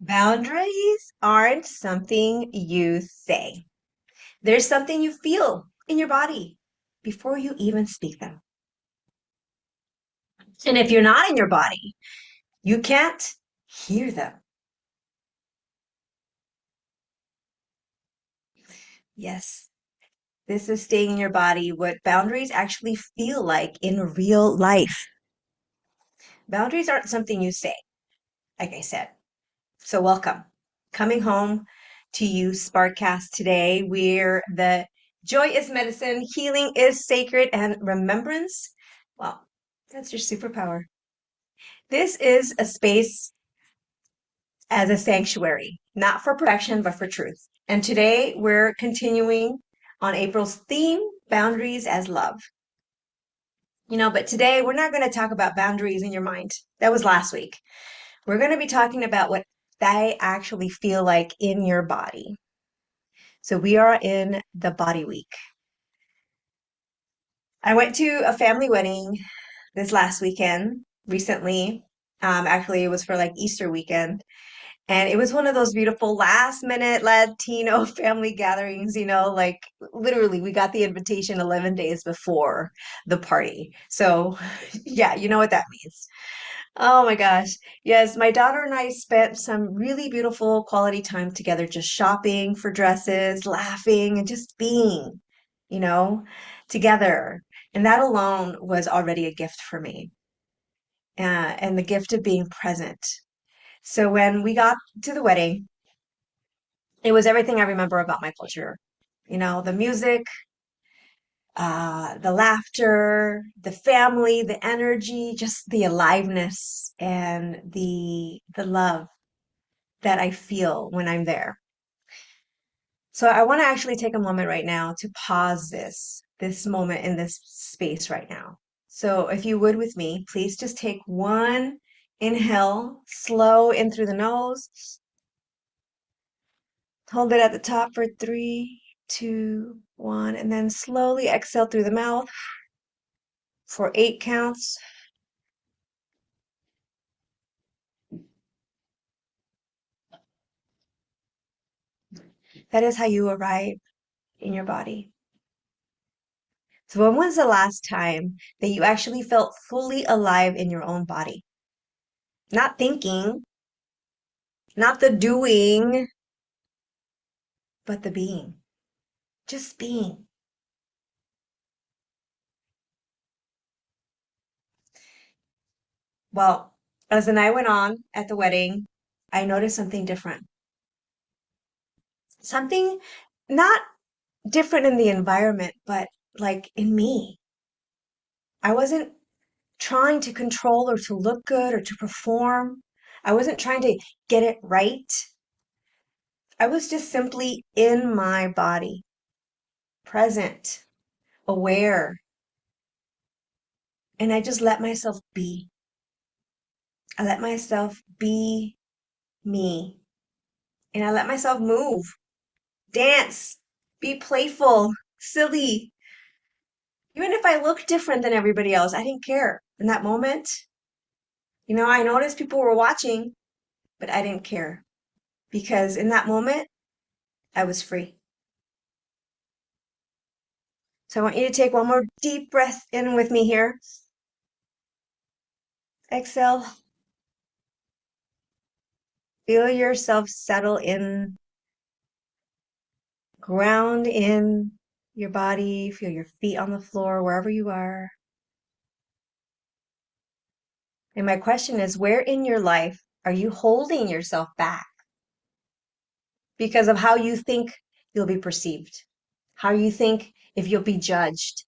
Boundaries aren't something you say. There's something you feel in your body before you even speak them. And if you're not in your body, you can't hear them. Yes, this is staying in your body, what boundaries actually feel like in real life. Boundaries aren't something you say, like I said. So, welcome. Coming home to You Sparkcast today, where the joy is medicine, healing is sacred, and remembrance, well, that's your superpower. This is a space as a sanctuary, not for perfection, but for truth. And today we're continuing on April's theme, boundaries as love. But today we're not going to talk about boundaries in your mind. That was last week. We're going to be talking about what they actually feel like in your body. So we are in the body week. I went to a family wedding this last weekend recently. Actually, it was for like Easter weekend. And it was one of those beautiful last minute Latino family gatherings, like literally we got the invitation 11 days before the party. So, yeah, you know what that means. Oh my gosh. Yes, my daughter and I spent some really beautiful quality time together, just shopping for dresses, laughing, and just being, you know, together. And that alone was already a gift for me, and the gift of being present. So when we got to the wedding, it was everything I remember about my culture. The music, the laughter, the family, the energy, just the aliveness and the love that I feel when I'm there. So I want to actually take a moment right now to pause this moment in this space right now. So if you would with me, please just take one inhale, slow in through the nose. Hold it at the top for 3, 2, 1, and then slowly exhale through the mouth for 8 counts. That is how you arrive in your body. So when was the last time that you actually felt fully alive in your own body? Not thinking, not the doing, but the being. Just being. Well, as the night went on at the wedding, I noticed something different. Something not different in the environment, but like in me. I wasn't trying to control or to look good or to perform. I wasn't trying to get it right. I was just simply in my body, present, aware, and I just let myself be. I let myself be me, and I let myself move, dance, be playful, silly. Even if I looked different than everybody else, I didn't care. In that moment, I noticed people were watching, but I didn't care because in that moment, I was free. So I want you to take one more deep breath in with me here. Exhale. Feel yourself settle in, ground in your body. Feel your feet on the floor, wherever you are. And my question is, where in your life are you holding yourself back because of how you think you'll be perceived? How you think if you'll be judged?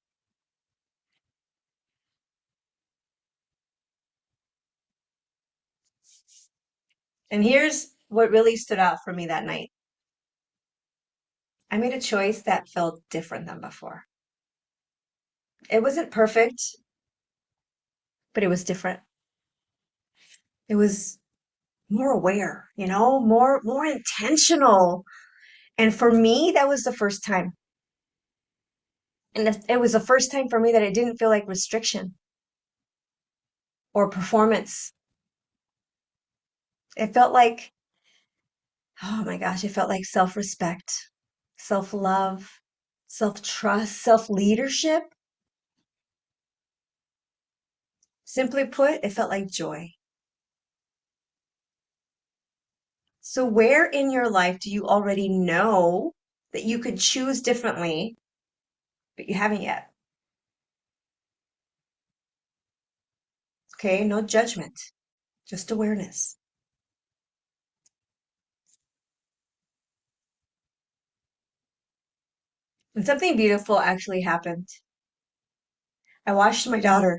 And here's what really stood out for me that night. I made a choice that felt different than before. It wasn't perfect, but it was different. It was more aware, more intentional. And for me, that was the first time. And it was the first time for me that it didn't feel like restriction or performance. It felt like Oh my gosh, it felt like self-respect, self-love, self-trust, self-leadership. Simply put, it felt like joy. So where in your life do you already know that you could choose differently, but you haven't yet? Okay, no judgment, just awareness. And something beautiful actually happened. I watched my daughter.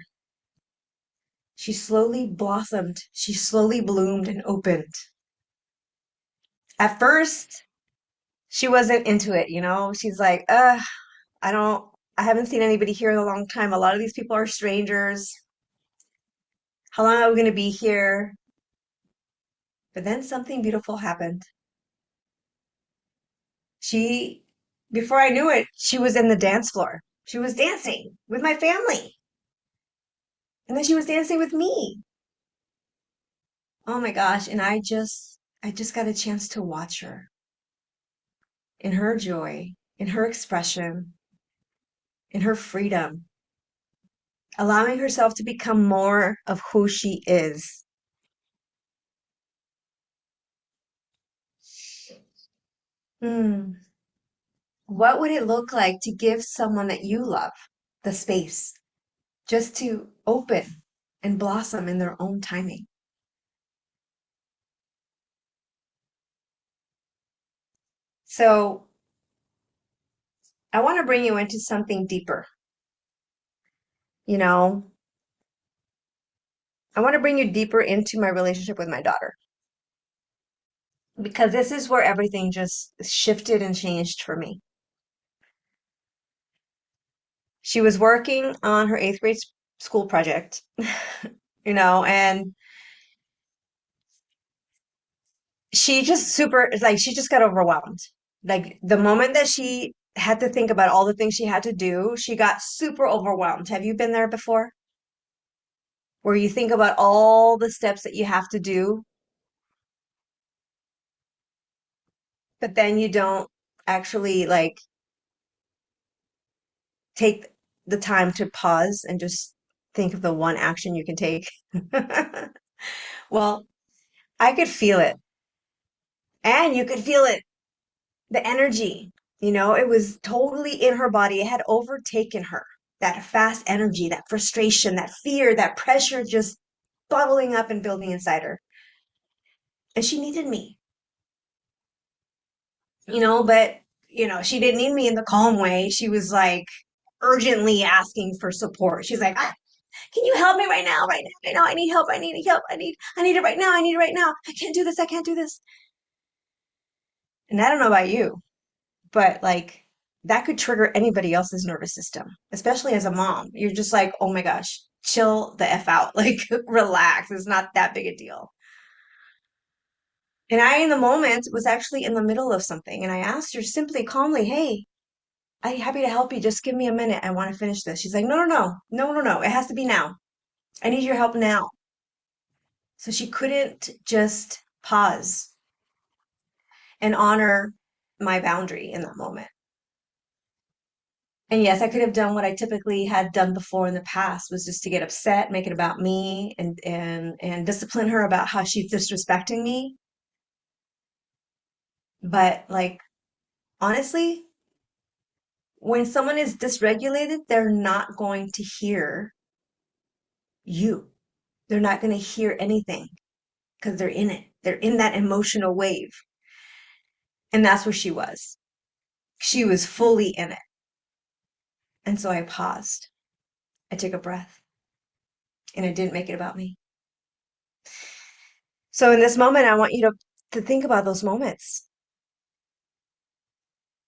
She slowly blossomed. She slowly bloomed and opened. At first, she wasn't into it, you know? She's like, I don't, I haven't seen anybody here in a long time. A lot of these people are strangers. How long are we going to be here? But then something beautiful happened. She, before I knew it, she was in the dance floor. She was dancing with my family. And then she was dancing with me. Oh my gosh. And I just got a chance to watch her in her joy, in her expression, in her freedom, allowing herself to become more of who she is. Hmm. What would it look like to give someone that you love the space just to open and blossom in their own timing? So I want to bring you into something deeper. You know, I want to bring you deeper into my relationship with my daughter because this is where everything just shifted and changed for me. She was working on her eighth grade school project, and she just she just got overwhelmed. Like the moment that she had to think about all the things she had to do, she got super overwhelmed. Have you been there before? Where you think about all the steps that you have to do, but then you don't actually like take the time to pause and just think of the one action you can take. Well, I could feel it. And you could feel it, the energy. It was totally in her body. It had overtaken her. That fast energy, that frustration, that fear, that pressure just bubbling up and building inside her. And she needed me, but, she didn't need me in the calm way. She was like urgently asking for support. She's like, can you help me right now? Right now, right now. I need help. I need help. I need it right now. I need it right now. I can't do this. I can't do this. And I don't know about you, but like that could trigger anybody else's nervous system, especially as a mom. You're just like, oh my gosh, chill the F out. Like, relax. It's not that big a deal. And I, in the moment, was actually in the middle of something. And I asked her simply, calmly, hey, I'm happy to help you. Just give me a minute. I want to finish this. She's like, no, no, no, no, no, no. It has to be now. I need your help now. So she couldn't just pause and honor my boundary in that moment. And yes, I could have done what I typically had done before in the past, was just to get upset, make it about me, and discipline her about how she's disrespecting me. But like honestly, when someone is dysregulated, they're not going to hear you. They're not going to hear anything because they're in it. They're in that emotional wave. And that's where she was. She was fully in it. And so I paused. I took a breath and I didn't make it about me. So in this moment, I want you to think about those moments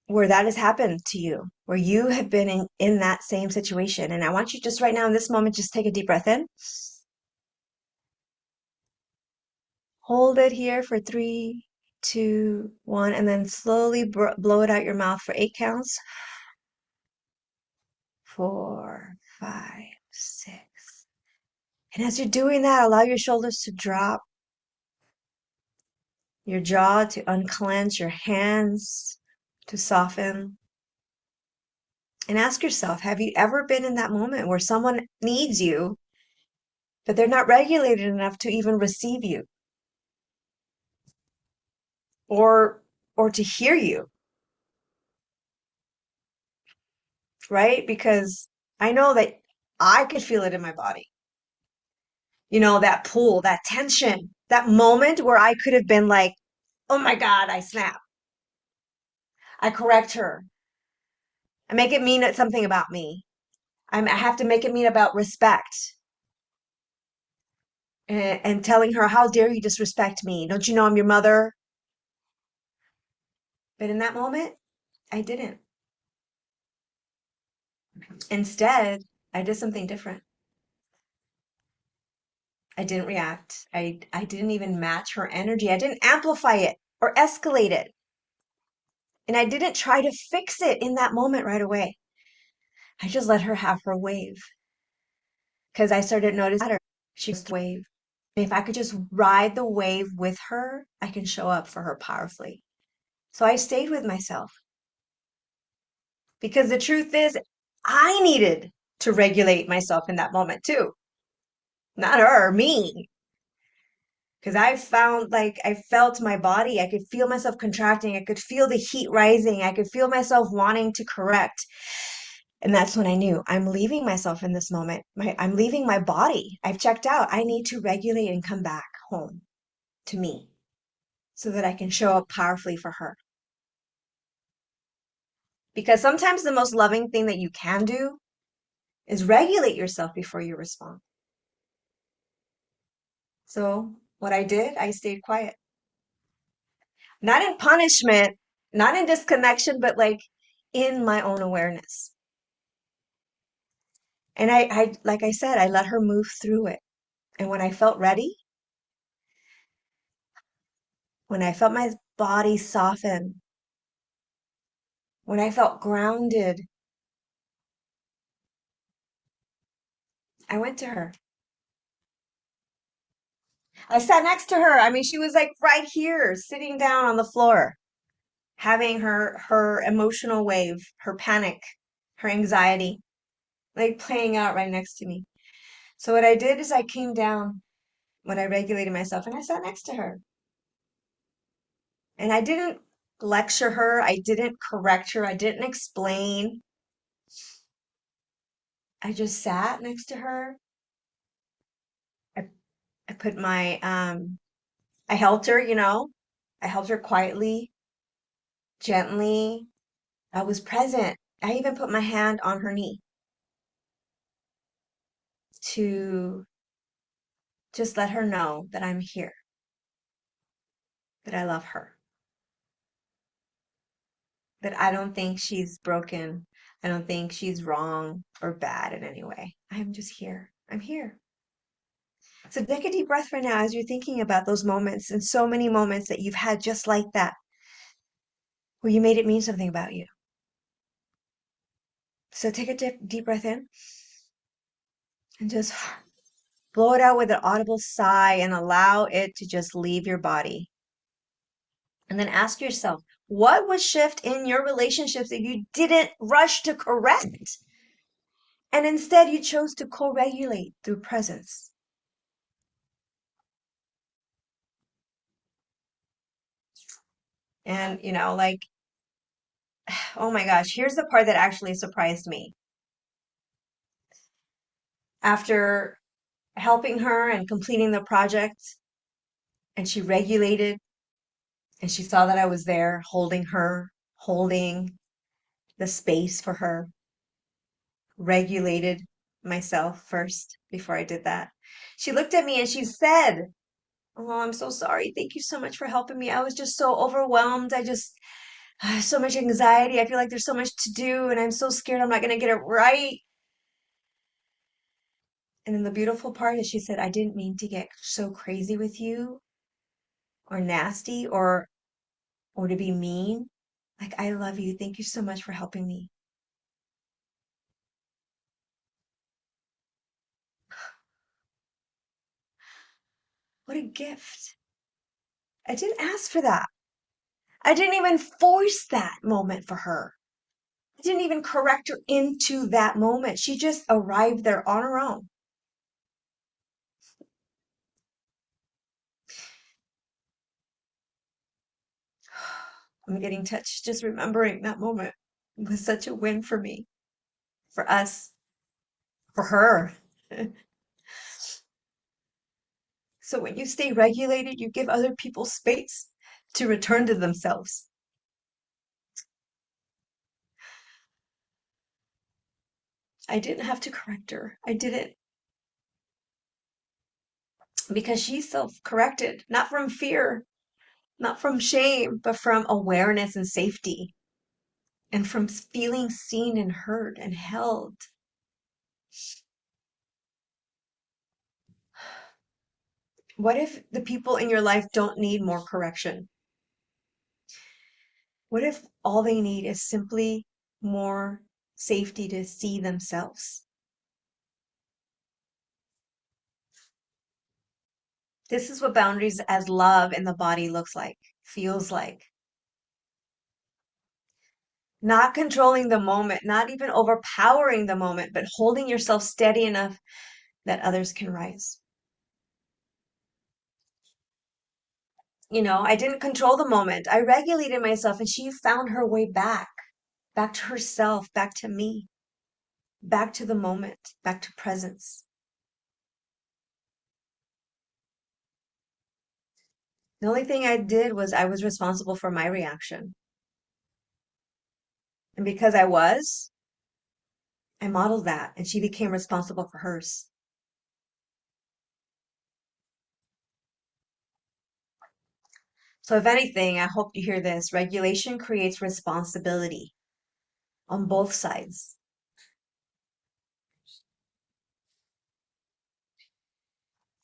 where that has happened to you, where you have been in that same situation. And I want you just right now in this moment, just take a deep breath in. Hold it here for 3, 2, 1, and then slowly blow it out your mouth for 8 counts. 4, 5, 6. And as you're doing that, allow your shoulders to drop. your jaw to unclench, your hands to soften. And ask yourself, have you ever been in that moment where someone needs you, but they're not regulated enough to even receive you or to hear you, right? Because I know that I could feel it in my body. You know, that pull, that tension, that moment where I could have been like, oh my God, I snap. I correct her. I make it mean something about me. I have to make it mean about respect and telling her, how dare you disrespect me? Don't you know I'm your mother? But in that moment, I didn't. Instead, I did something different. I didn't react. I didn't even match her energy. I didn't amplify it or escalate it. And I didn't try to fix it in that moment right away. I just let her have her wave because I started noticing her. She was the wave. And if I could just ride the wave with her, I can show up for her powerfully. So I stayed with myself because the truth is, I needed to regulate myself in that moment too. Not her, me. Because I found like I felt my body. I could feel myself contracting. I could feel the heat rising. I could feel myself wanting to correct. And that's when I knew I'm leaving myself in this moment. I'm leaving my body. I've checked out. I need to regulate and come back home to me so that I can show up powerfully for her. Because sometimes the most loving thing that you can do is regulate yourself before you respond. So what I did, I stayed quiet. Not in punishment, not in disconnection, but like in my own awareness. And like I said, I let her move through it. And when I felt ready, when I felt my body soften, when I felt grounded, I went to her. I sat next to her. I mean, she was like right here, sitting down on the floor, having her emotional wave, her panic, her anxiety, like playing out right next to me. So what I did is I came down when I regulated myself and I sat next to her. And I didn't lecture her, I didn't correct her, I didn't explain. I just sat next to her. I, I put my I helped her, you know. I helped her quietly, gently. I was present. I even put my hand on her knee to just let her know that I'm here, that I love her, that I don't think she's broken. I don't think she's wrong or bad in any way. I'm just here. I'm here. So take a deep breath right now as you're thinking about those moments and so many moments that you've had just like that, where you made it mean something about you. So take a deep breath in and just blow it out with an audible sigh and allow it to just leave your body. And then ask yourself, what would shift in your relationships if you didn't rush to correct? And instead you chose to co-regulate through presence. And, you know, like, oh my gosh, here's the part that actually surprised me. After helping her and completing the project, and she regulated and she saw that I was there holding her, holding the space for her, regulated myself first before I did that. She looked at me and she said, oh, I'm so sorry. Thank you so much for helping me. I was just so overwhelmed. I have so much anxiety. I feel like there's so much to do, and I'm so scared I'm not going to get it right. And then the beautiful part is she said, I didn't mean to get so crazy with you or nasty or to be mean. Like, I love you. Thank you so much for helping me. What a gift. I didn't ask for that. I didn't even force that moment for her. I didn't even correct her into that moment. She just arrived there on her own. I'm getting touched just remembering that moment. It was such a win for me, for us, for her. So when you stay regulated, you give other people space to return to themselves. I didn't have to correct her. I didn't because she self-corrected, not from fear, not from shame, but from awareness and safety, and from feeling seen and heard and held. What if the people in your life don't need more correction? What if all they need is simply more safety to see themselves? This is what boundaries as love in the body looks like, feels like. Not controlling the moment, not even overpowering the moment, but holding yourself steady enough that others can rise. I didn't control the moment. I regulated myself and she found her way back, back to herself, back to me, back to the moment, back to presence. The only thing I did was I was responsible for my reaction. And because I modeled that and she became responsible for hers. So if anything, I hope you hear this. Regulation creates responsibility on both sides.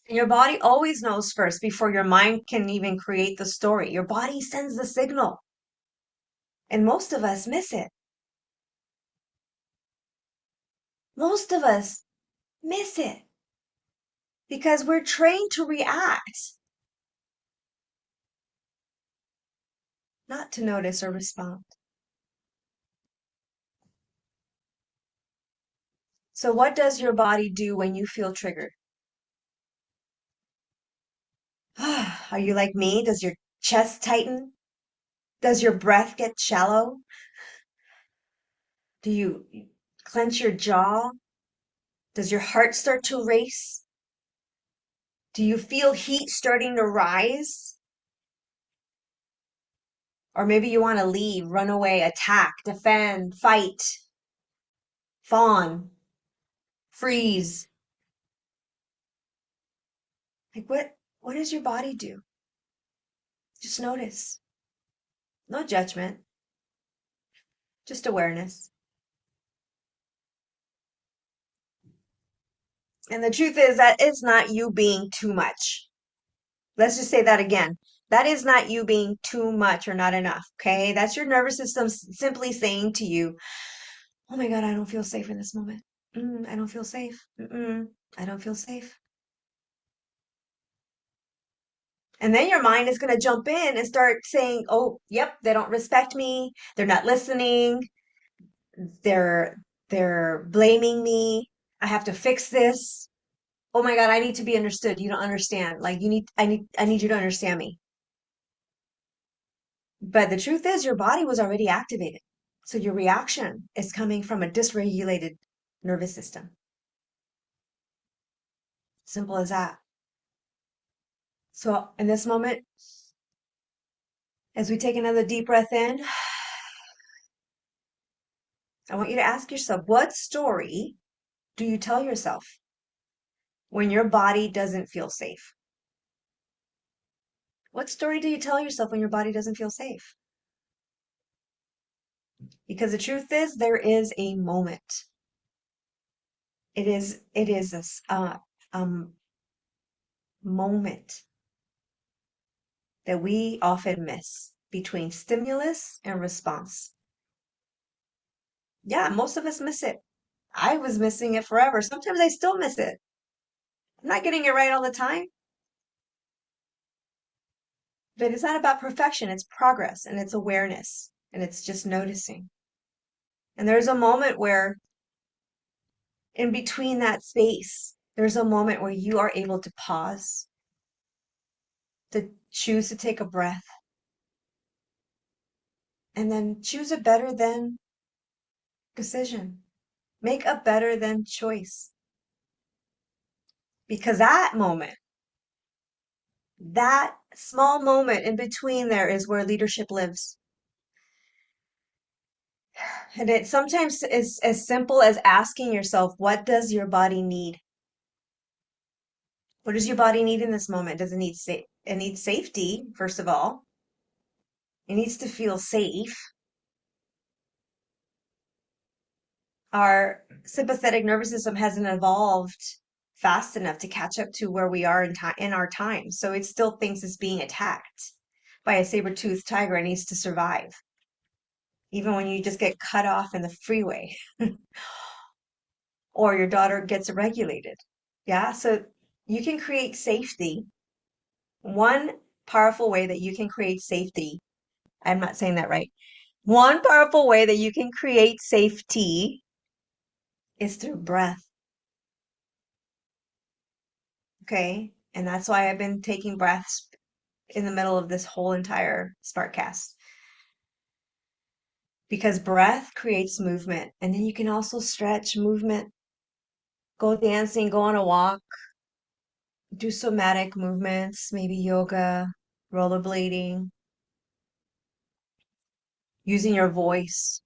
And your body always knows first before your mind can even create the story. Your body sends the signal. And most of us miss it. Most of us miss it because we're trained to react, not to notice or respond. So what does your body do when you feel triggered? Are you like me? Does your chest tighten? Does your breath get shallow? Do you clench your jaw? Does your heart start to race? Do you feel heat starting to rise? Or maybe you want to leave, run away, attack, defend, fight, fawn, freeze. Like what does your body do? Just notice. No judgment, just awareness. And the truth is that it's not you being too much. Let's just say that again. That is not you being too much or not enough, okay? That's your nervous system simply saying to you, oh my God, I don't feel safe in this moment. I don't feel safe. I don't feel safe. And then your mind is going to jump in and start saying, oh, yep, they don't respect me. They're not listening. They're they're blaming me. I have to fix this. Oh my God, I need to be understood. You don't understand. Like I need you to understand me. But the truth is your body was already activated. So your reaction is coming from a dysregulated nervous system. Simple as that. So in this moment, as we take another deep breath in, I want you to ask yourself, what story do you tell yourself when your body doesn't feel safe? What story do you tell yourself when your body doesn't feel safe? Because the truth is, there is a moment. It is a moment that we often miss between stimulus and response. Yeah, most of us miss it. I was missing it forever. Sometimes I still miss it. I'm not getting it right all the time. But it's not about perfection, it's progress and it's awareness and it's just noticing. And there's a moment where, in between that space, there's a moment where you are able to pause, to choose to take a breath, and then choose a better than decision. Make a better than choice. Because that moment, that small moment in between there is where leadership lives. And it sometimes is as simple as asking yourself, what does your body need? What does your body need in this moment? Does it need it needs safety, first of all. It needs to feel safe. Our sympathetic nervous system hasn't evolved fast enough to catch up to where we are in our time. So it still thinks it's being attacked by a saber-toothed tiger and needs to survive. Even when you just get cut off in the freeway or your daughter gets regulated. Yeah, so you can create safety. One powerful way that you can create safety, I'm not saying that right. One powerful way that you can create safety is through breath. Okay. And that's why I've been taking breaths in the middle of this whole entire Sparkcast. Because breath creates movement. And then you can also stretch movement, go dancing, go on a walk, do somatic movements, maybe yoga, rollerblading, using your voice.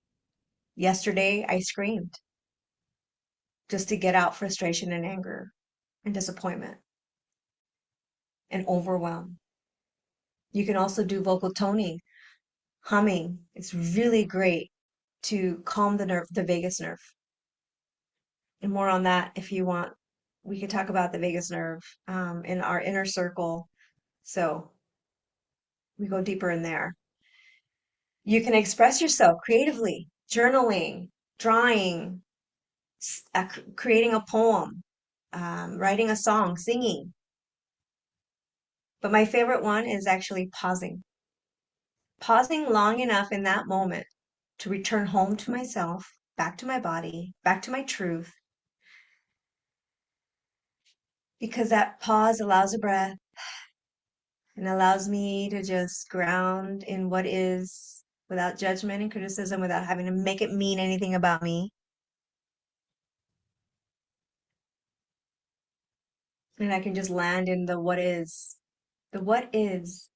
Yesterday, I screamed just to get out frustration and anger and disappointment and overwhelm. You can also do vocal toning, humming. It's really great to calm the nerve, the vagus nerve. And more on that if you want. We could talk about the vagus nerve in our inner circle. So we go deeper in there. You can express yourself creatively, journaling, drawing, creating a poem, writing a song, singing. But my favorite one is actually pausing. Pausing long enough in that moment to return home to myself, back to my body, back to my truth, because that pause allows a breath and allows me to just ground in what is without judgment and criticism, without having to make it mean anything about me. And I can just land in the what is. The what is.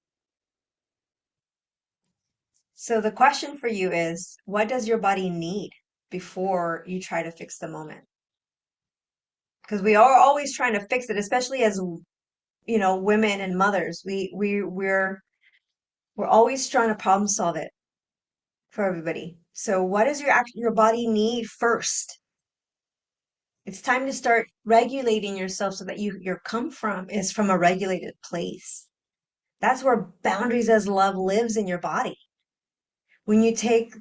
So the question for you is, what does your body need before you try to fix the moment? Because we are always trying to fix it, especially as women and mothers. We're always trying to problem solve it for everybody. So what does your body need first? It's time to start regulating yourself so that your come from is from a regulated place. That's where boundaries as love lives in your body. When you take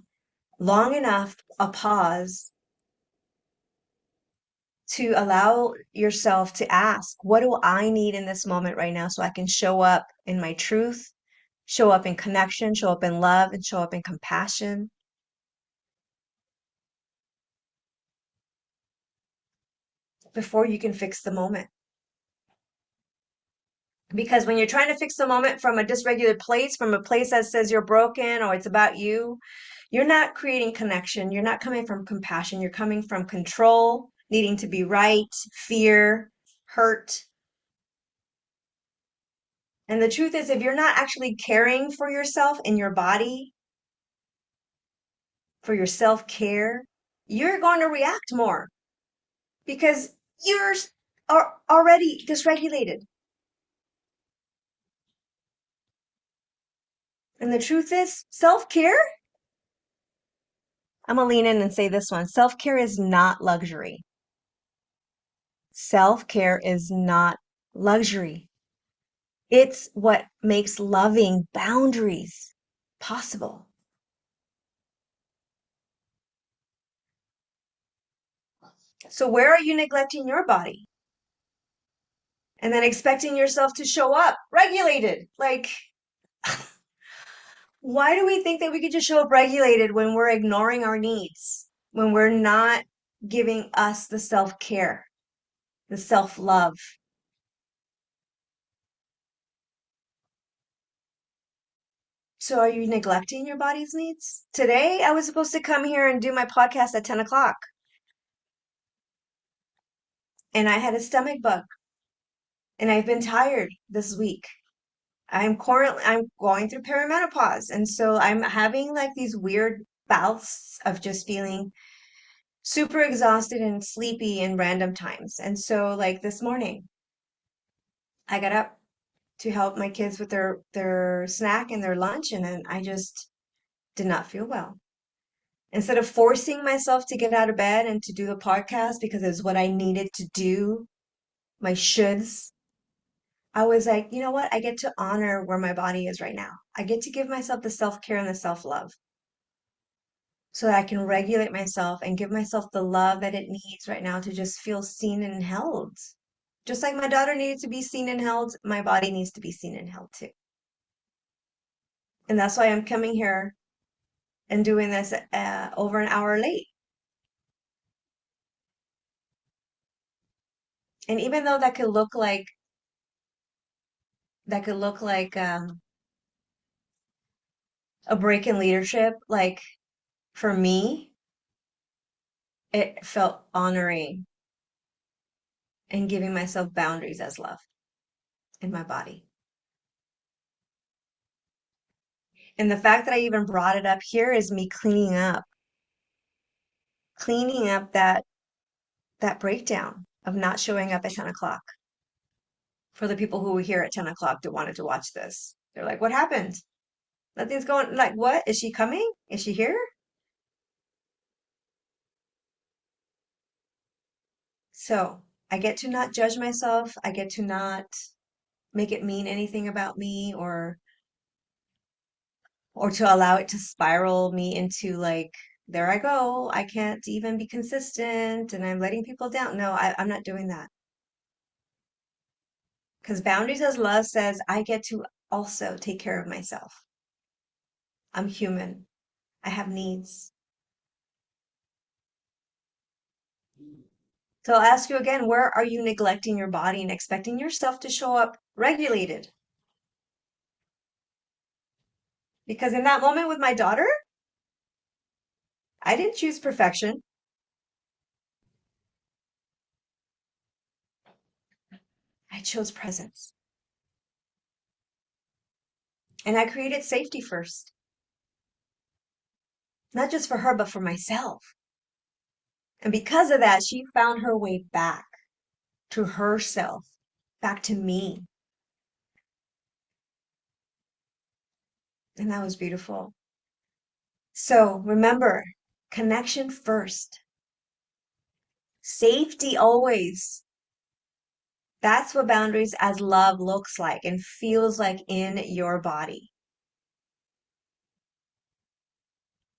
long enough a pause to allow yourself to ask, what do I need in this moment right now so I can show up in my truth, show up in connection, show up in love, and show up in compassion before you can fix the moment. Because when you're trying to fix the moment from a dysregulated place, from a place that says you're broken or it's about you, you're not creating connection. You're not coming from compassion. You're coming from control, needing to be right, fear, hurt. And the truth is, if you're not actually caring for yourself in your body, for your self-care, you're going to react more because you're already dysregulated. And the truth is, self-care, I'm going to lean in and say this one. Self-care is not luxury. Self-care is not luxury. It's what makes loving boundaries possible. So where are you neglecting your body? And then expecting yourself to show up regulated. Like, Why do we think that we could just show up regulated when we're ignoring our needs, when we're not giving us the self-care, the self-love? So are you neglecting your body's needs? Today, I was supposed to come here and do my podcast at 10 o'clock, and I had a stomach bug, and I've been tired this week. I'm going through perimenopause, and so I'm having like these weird bouts of just feeling super exhausted and sleepy in random times. And so like this morning, I got up to help my kids with their snack and their lunch, and then I just did not feel well. Instead of forcing myself to get out of bed and to do the podcast because it's what I needed to do, my shoulds, I was like, you know what? I get to honor where my body is right now. I get to give myself the self-care and the self-love so that I can regulate myself and give myself the love that it needs right now to just feel seen and held. Just like my daughter needed to be seen and held, my body needs to be seen and held too. And that's why I'm coming here and doing this over an hour late. And even though that could look like a break in leadership, like for me, it felt honoring and giving myself boundaries as love in my body. And the fact that I even brought it up here is me cleaning up that breakdown of not showing up at 10 o'clock. For the people who were here at 10 o'clock that wanted to watch this, they're like, what happened? Nothing's going, like, what? Is she coming? Is she here? So I get to not judge myself. I get to not make it mean anything about me or to allow it to spiral me into like, there I go. I can't even be consistent and I'm letting people down. No, I'm not doing that. Because boundaries as love says, I get to also take care of myself. I'm human. I have needs. So I'll ask you again, where are you neglecting your body and expecting yourself to show up regulated? Because in that moment with my daughter, I didn't choose perfection. I chose presence. And I created safety first, not just for her, but for myself. And because of that, she found her way back to herself, back to me. And that was beautiful. So remember, connection first, safety always. That's what boundaries as love looks like and feels like in your body.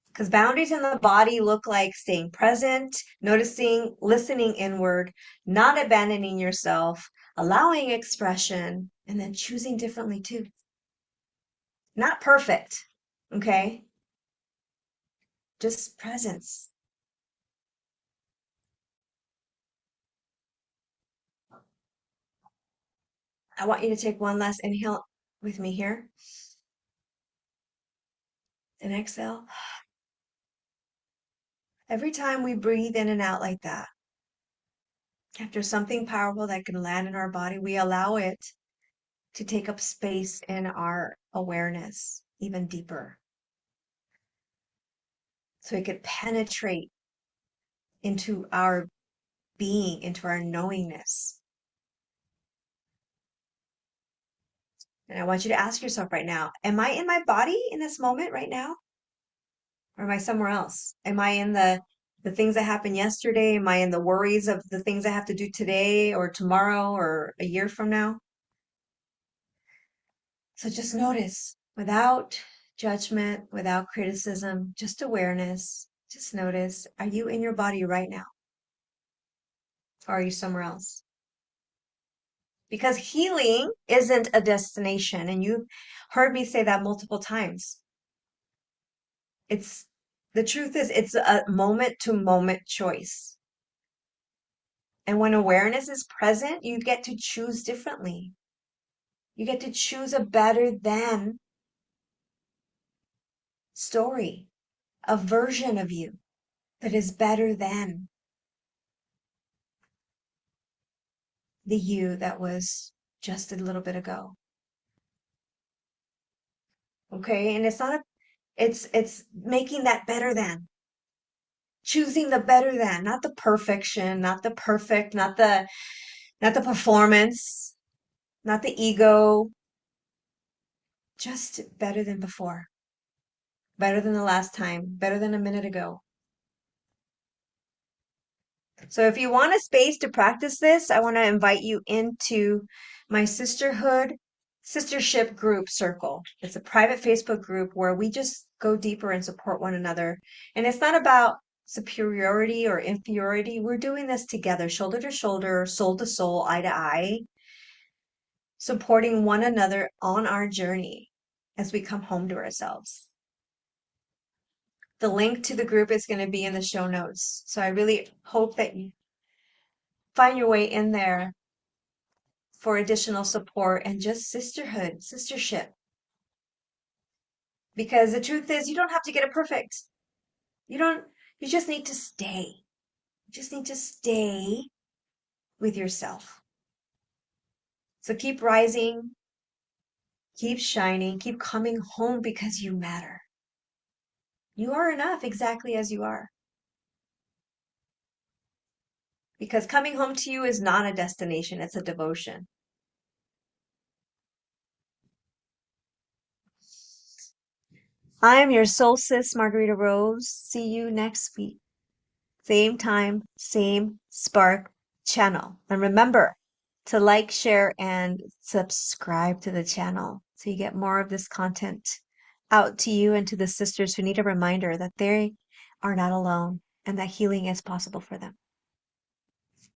Because boundaries in the body look like staying present, noticing, listening inward, not abandoning yourself, allowing expression, and then choosing differently too. Not perfect, okay? Just presence. I want you to take one last inhale with me here and exhale. Every time we breathe in and out like that, after something powerful that can land in our body, we allow it to take up space in our awareness even deeper. So it could penetrate into our being, into our knowingness. And I want you to ask yourself right now, am I in my body in this moment right now? Or am I somewhere else? Am I in the things that happened yesterday? Am I in the worries of the things I have to do today or tomorrow or a year from now? So just notice without judgment, without criticism, just awareness. Just notice, are you in your body right now? Or are you somewhere else? Because healing isn't a destination. And you've heard me say that multiple times. It's the truth is it's a moment to moment choice. And when awareness is present, you get to choose differently. You get to choose a better than story, a version of you that is better than the you that was just a little bit ago. Okay? And it's not a it's making that better than. Choosing the better than, not the perfection, not the perfect, not the performance, not the ego, just better than before. Better than the last time, better than a minute ago. So if you want a space to practice this, I want to invite you into my sistership group circle. It's a private Facebook group where we just go deeper and support one another. And it's not about superiority or inferiority. We're doing this together, shoulder to shoulder, soul to soul, eye to eye, supporting one another on our journey as we come home to ourselves. The link to the group is going to be in the show notes. So I really hope that you find your way in there for additional support and just sisterhood, sistership. Because the truth is, you don't have to get it perfect. You just need to stay. You just need to stay with yourself. So keep rising, keep shining, keep coming home because you matter. You are enough exactly as you are. Because coming home to you is not a destination, it's a devotion. I'm your soul sis, Margarita Rose. See you next week. Same time, same spark channel. And remember to like, share, and subscribe to the channel so you get more of this content out to you and to the sisters who need a reminder that they are not alone and that healing is possible for them.